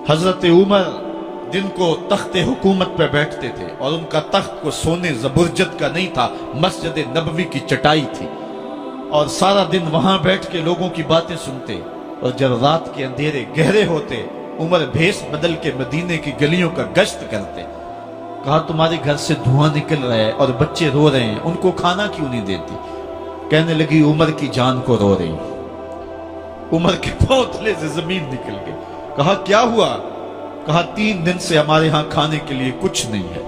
हजरत उमर दिन को तख्त हुकूमत पे बैठते थे और उनका तख्त को सोने जबरजद का नहीं था, मस्जिद नबवी की चटाई थी और सारा दिन वहां बैठ के लोगों की बातें सुनते। और जब रात के अंधेरे गहरे होते उमर भेष बदल के मदीने की गलियों का गश्त करते। कहा तुम्हारे घर से धुआं निकल रहा है और बच्चे रो रहे हैं, उनको खाना क्यों नहीं देती? कहने लगी उमर की जान को रो रही। उमर के पांव तले से जमीन निकल गई। कहा क्या हुआ? कहा 3 दिन से हमारे यहां खाने के लिए कुछ नहीं है,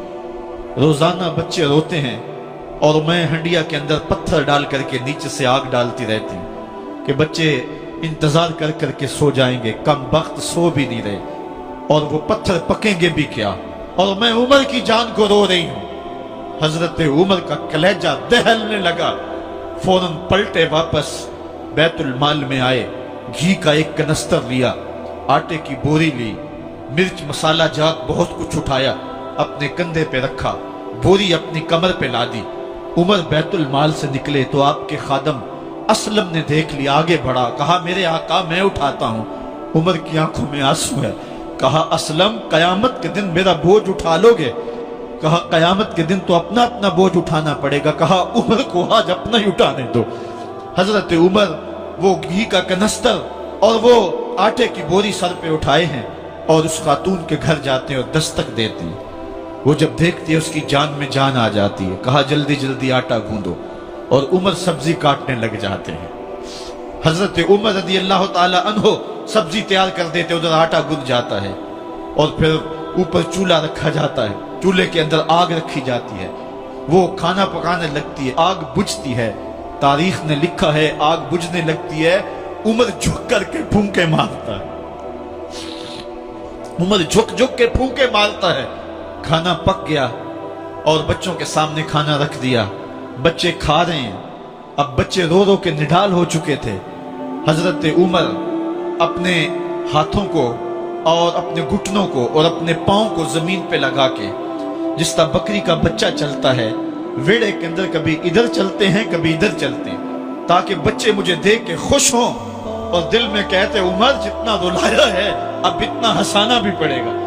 रोजाना बच्चे रोते हैं और मैं हंडिया के अंदर पत्थर डाल करके नीचे से आग डालती रहती हूं कि बच्चे इंतजार कर करके सो जाएंगे, कम वक्त सो भी नहीं रहे और वो पत्थर पकेंगे भी क्या, और मैं उमर की जान को रो रही हूं। हजरत उमर का कलेजा दहलने लगा। फौरन पलटे, वापस बैतुल माल में आए, घी का एक कनस्तर लिया, आटे की बोरी ली, मिर्च मसाला जात बहुत कुछ उठाया, अपने कंधे पे रखा, बोरी अपनी कमर पे लादी। उमर बैतुल माल से निकले तो आपके खादम असलम ने देख लिया, आगे बढ़ा, कहा मेरे आका मैं उठाता हूं। उमर की आंखों में आंसू है। कहा असलम कयामत के दिन मेरा बोझ उठा लोगे? कहा कयामत के दिन तो अपना अपना बोझ उठाना पड़ेगा। कहा उमर को आज अपना ही उठाने दो। हजरत उमर वो घी का कनस्तर और वो आटे की बोरी सर पे उठाए हैं और उस खातून के घर जाते हैं और दस्तक देते हैं। वो जब देखती है उसकी जान में जान आ जाती है। कहा जल्दी जल्दी आटा गूंदो, और उमर सब्जी काटने लग जाते हैं। हजरत उमर रज़ी अल्लाह ताला अन्हो सब्जी तैयार कर देते, उधर आटा गुंद जाता है और फिर ऊपर चूल्हा रखा जाता है, चूल्हे के अंदर आग रखी जाती है, वो खाना पकाने लगती है, आग बुझती है। तारीख ने लिखा है आग बुझने लगती है, उमर झुक करके फूंके मारता है। उमर झुक झुक के फूंके मारता है। खाना पक गया और बच्चों के सामने खाना रख दिया, बच्चे खा रहे हैं। अब बच्चे रो रो के निढाल हो चुके थे। हजरत उमर अपने हाथों को और अपने घुटनों को और अपने पांव को जमीन पे लगा के, जिस तरह बकरी का बच्चा चलता है वेड़े के अंदर, कभी इधर चलते हैं कभी इधर चलते हैं, ताकि बच्चे मुझे देख के खुश हों और दिल में कहते उमर जितना रुलाया है अब इतना हंसाना भी पड़ेगा।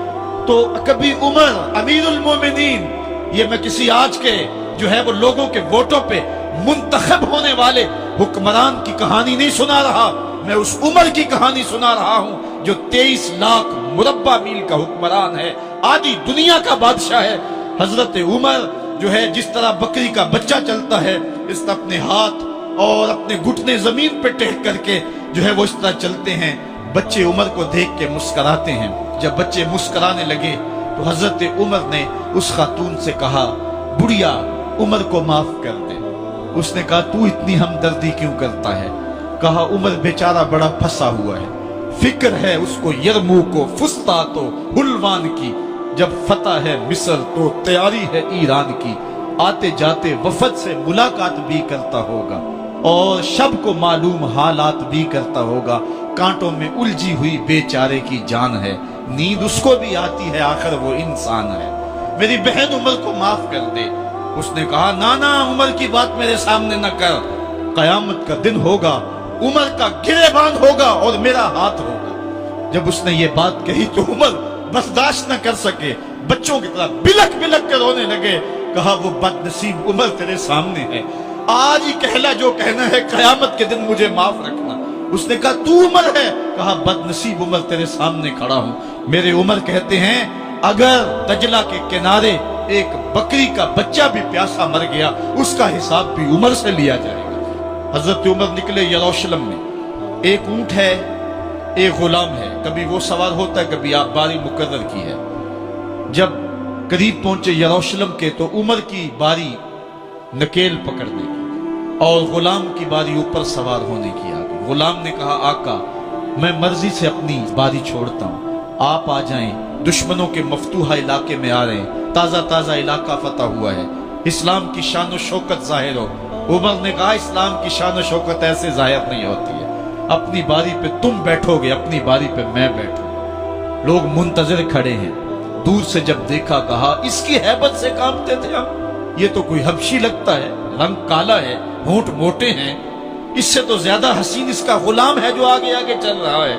तो कभी उमर अमीरुल मोमिनीन, ये मैं किसी आज के जो है वो लोगों के वोटों पे मुंतखब होने वाले हुक्मरान की कहानी नहीं सुना रहा, मैं उस उमर की कहानी सुना रहा हूं जो 23 लाख मुरब्बा मील का हुक्मरान है, आधी दुनिया का बादशाह है। हजरत उमर जो है जिस तरह बकरी का बच्चा चलता है, इस तरह अपने हाथ और अपने घुटने जमीन पे टेक करके जो है वो इस तरह चलते हैं। बच्चे उमर को देख के मुस्कुराते हैं। जब बच्चे मुस्कुराने लगे तो हजरत उमर ने उस खातून से कहा बुढ़िया उमर को माफ कर दे। उसने कहा तू इतनी हमदर्दी क्यों करता है? कहा उमर बेचारा बड़ा फंसा हुआ है, फिक्र है उसको यरमूक को, फुस्तात हुलवान की, जब फतह है मिस्र तो तैयारी है ईरान की, आते जाते वफद से मुलाकात भी करता होगा और शब को मालूम हालात भी करता होगा, कांटों में उलझी हुई बेचारे की जान है, नींद उसको भी आती है, आखिर वो इंसान है, मेरी बहन उमर को माफ कर दे। उसने कहा ना ना उमर की बात मेरे सामने न कर, कयामत का दिन होगा, उमर का गिरेबान होगा और मेरा हाथ होगा। जब उसने ये बात कही तो उमर बर्दाश्त न कर सके, बच्चों की तरह बिलक बिलक कर रोने लगे। कहा वो बदनसीब उमर तेरे सामने है, आज ही कहला जो कहना है, कयामत के दिन मुझे माफ रखना। उसने कहा तू उमर है? कहा बदनसीब उमर तेरे सामने खड़ा हूं। मेरे उमर कहते हैं अगर दजला के किनारे एक बकरी का बच्चा भी प्यासा मर गया उसका हिसाब भी उमर से लिया जाएगा। हजरत उमर निकले यरूशलेम में, एक ऊंट है एक गुलाम है, कभी वो सवार होता है कभी आप बारी मुकर्रर की है। जब करीब पहुंचे यरूशलेम के तो उमर की बारी नकेल पकड़ने की और गुलाम की बारी ऊपर सवार होने की आ गई। गुलाम ने कहा आका मैं मर्जी से अपनी बारी छोड़ता हूं, आप आ जाएं, दुश्मनों के मफतूहा इलाके में आ रहे हैं, ताजा ताजा इलाका फतह हुआ है, इस्लाम की शान और शौकत जाहिर हो। उमर ने कहा इस्लाम की शान और शौकत ऐसे जाहिर नहीं होती है, अपनी बारी पे तुम बैठोगे, अपनी बारी पे मैं बैठूं। लोग मुंतजर खड़े हैं, दूर से जब देखा कहा इसकी हैबत से कांपते थे हम, ये तो कोई हबशी लगता है, रंग काला है, होंठ मोटे हैं, اس سے تو زیادہ حسین اس کا غلام ہے جو آگے آگے چل رہا ہے۔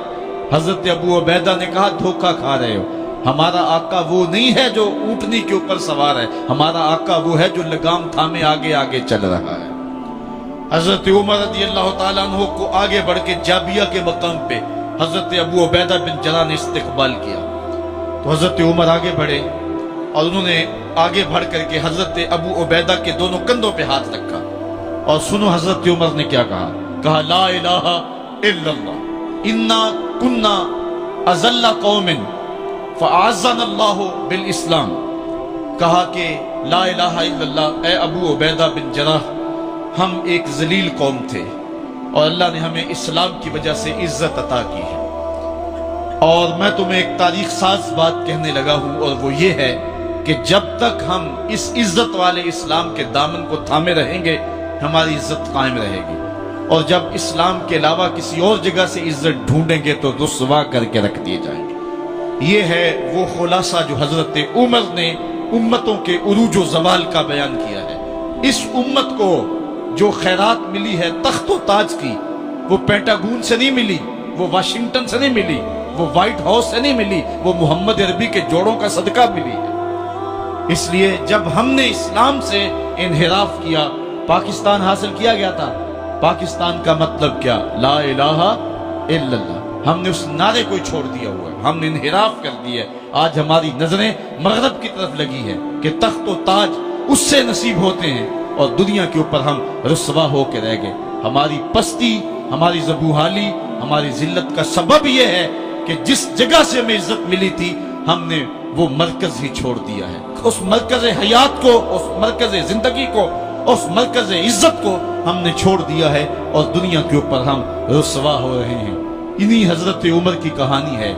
حضرت ابو عبیدہ نے کہا دھوکہ کھا رہے ہو، ہمارا آقا وہ نہیں ہے جو اونٹنی کے اوپر سوار ہے، ہمارا آقا وہ ہے جو لگام تھامے آگے آگے چل رہا ہے۔ حضرت عمر رضی اللہ تعالیٰ عنہ کو آگے بڑھ کے جابیہ کے مقام پہ حضرت ابو عبیدہ بن جراح نے استقبال کیا، تو حضرت عمر آگے بڑھے اور انہوں نے آگے بڑھ کر کے حضرت ابو عبیدہ کے دونوں کندھوں پہ ہاتھ رکھا، اور سنو حضرت عمر نے کیا کہا، کہا لا الہ الا اللہ انا کنا اذل قوم فاعزنا اللہ بالاسلام۔ کہا کہ لا الہ الا اللہ، اے ابو عبیدہ بن جراح، ہم ایک ذلیل قوم تھے اور اللہ نے ہمیں اسلام کی وجہ سے عزت عطا کی ہے۔ اور میں تمہیں ایک تاریخ ساز بات کہنے لگا ہوں، اور وہ یہ ہے کہ جب تک ہم اس عزت والے اسلام کے دامن کو تھامے رہیں گے ہماری عزت قائم رہے گی، اور جب اسلام کے علاوہ کسی اور جگہ سے عزت ڈھونڈیں گے تو رسوا کر کے رکھ دیے جائیں گے۔ یہ ہے وہ خلاصہ جو حضرت عمر نے امتوں کے عروج و زوال کا بیان کیا ہے۔ اس امت کو جو خیرات ملی ہے تخت و تاج کی، وہ پینٹاگون سے نہیں ملی، وہ واشنگٹن سے نہیں ملی، وہ وائٹ ہاؤس سے نہیں ملی، وہ محمد عربی کے جوڑوں کا صدقہ ملی ہے۔ اس لیے جب ہم نے اسلام سے انحراف کیا، پاکستان حاصل کیا گیا تھا۔ پاکستان کا مطلب کیا؟ لا الہ الا اللہ۔ ہم نے اس نعرے کو چھوڑ دیا ہوا ہے، ہم نے انحراف کر دیا ہے۔ آج ہماری نظریں مغرب کی طرف لگی ہے کہ تخت و تاج اس سے نصیب ہوتے ہیں، اور دنیا کے اوپر ہم رسوا ہو کے رہ گئے۔ ہماری پستی، ہماری زبوحالی، ہماری ذلت کا سبب یہ ہے کہ جس جگہ سے ہمیں عزت ملی تھی ہم نے وہ مرکز ہی چھوڑ دیا ہے۔ اس مرکز حیات کو، اس مرکز زندگی کو، اس مرکز عزت کو ہم نے چھوڑ دیا ہے، اور دنیا کے اوپر ہم رسوا ہو رہے ہیں۔ انہی حضرت عمر کی کہانی ہے۔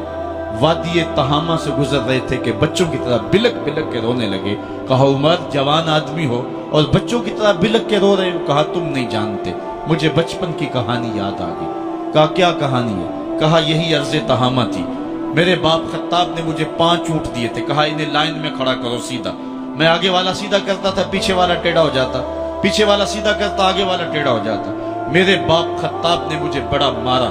وادی تہامہ سے گزر رہے تھے کہ بچوں کی طرح بلک بلک کے رونے لگے۔ کہا عمر جوان آدمی ہو اور بچوں کی طرح بلک کے رو رہے ہو؟ کہا تم نہیں جانتے، مجھے بچپن کی کہانی یاد آ گئی۔ کہا کیا کہانی ہے؟ کہا یہی عرض تہامہ تھی، میرے باپ خطاب نے مجھے 5 اونٹ دیے تھے، کہا انہیں لائن میں کھڑا کرو سیدھا۔ میں آگے والا سیدھا کرتا تھا، پیچھے والا ٹیڑھا ہو جاتا، پیچھے والا سیدھا کرتا، آگے والا ٹیڑھا ہو جاتا۔ میرے باپ خطاب نے مجھے بڑا مارا۔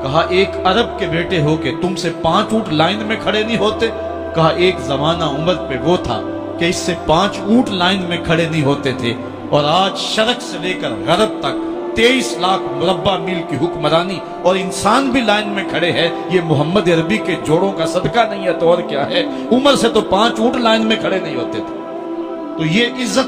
کہا ایک عرب کے بیٹے ہو کہ تم سے 5 اونٹ لائن میں کھڑے نہیں ہوتے؟ کہا ایک زمانہ عمر پہ وہ تھا کہ اس سے 5 اونٹ لائن میں کھڑے نہیں ہوتے تھے، اور آج شرق سے لے کر غرب تک 23 لاکھ مربع میل کی حکمرانی اور انسان بھی لائن میں کھڑے ہیں۔ یہ محمد عربی کے جوڑوں کا صدقہ نہیں ہے تو اور کیا ہے؟ عمر سے تو 5 اونٹ لائن میں کھڑے نہیں ہوتے تھے۔ تو یہ عزت